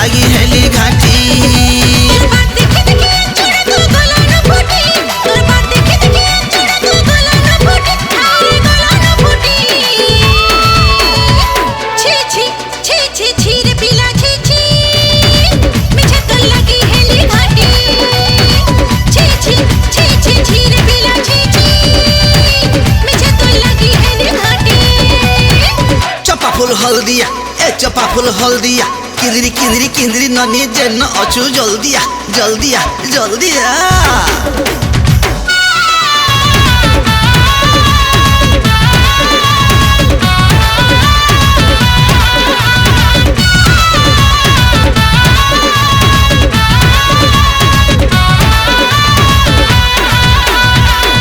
লাগি হেলি ঘাটি हल्दिया ए चपा फूल हल्दिया किंदरी किंदरी किंदरी ननी जेन अचु जल्दिया जल्दिया जल्दिया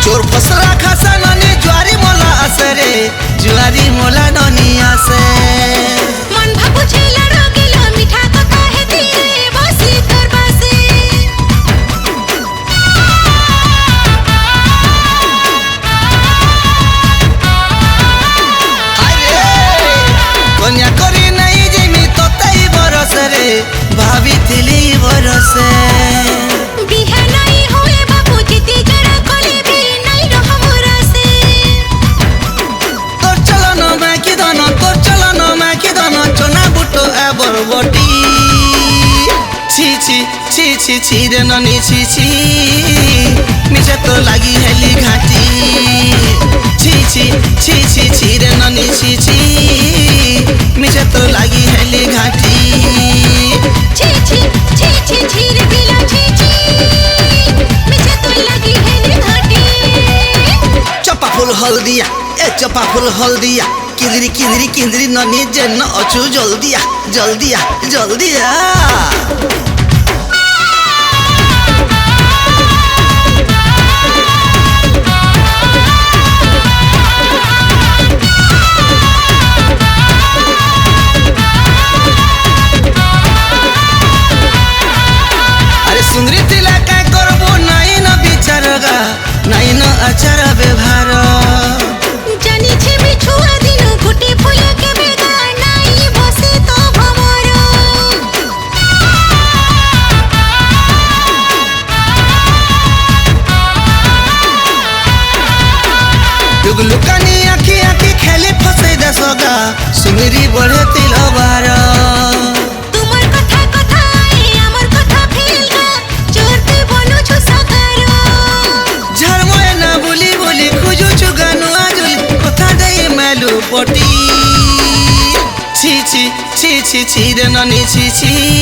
चोर फसरा खासा ननी ज्वारी मोला असरे ज्वारी मोला ननी आसे भाभी थिली बरसे बिहा नहीं होए बाबू जीती जरा कोले भी नहीं रहो मुरसे तो चलो न मैं की दोनों तो चलो न मैं की दोनों चोना बुटो ए बरबटी छी छी छी छी छी रे ननी छी छी मिसे तो लगी हेली घाटी छी छी छी छी छी रे ननी छी छी मिसे तो लगी हेली घाटी छी छी छी छी छी रे बिला छी छी मिसे तो लगी हेली घाटी चपा फूल हल्दिया ए चपा फूल हल्दिया किंदरी किंदरी किंदरी ननी जेन अचु जल्दिया जल्दिया जल्दिया सुंदरी तिला काय करबो नहीं न बिचारगा नहीं न आचार व्यवहार जानी छे बिछुआ दिनो फुटे फुले के बेगा नहीं बसे तो भवर लुकानी आखी आखी खेली फसे दसगा सुंदरी बढ़े तिलवार पटी छी छी छी छी छी रे ननी छी छी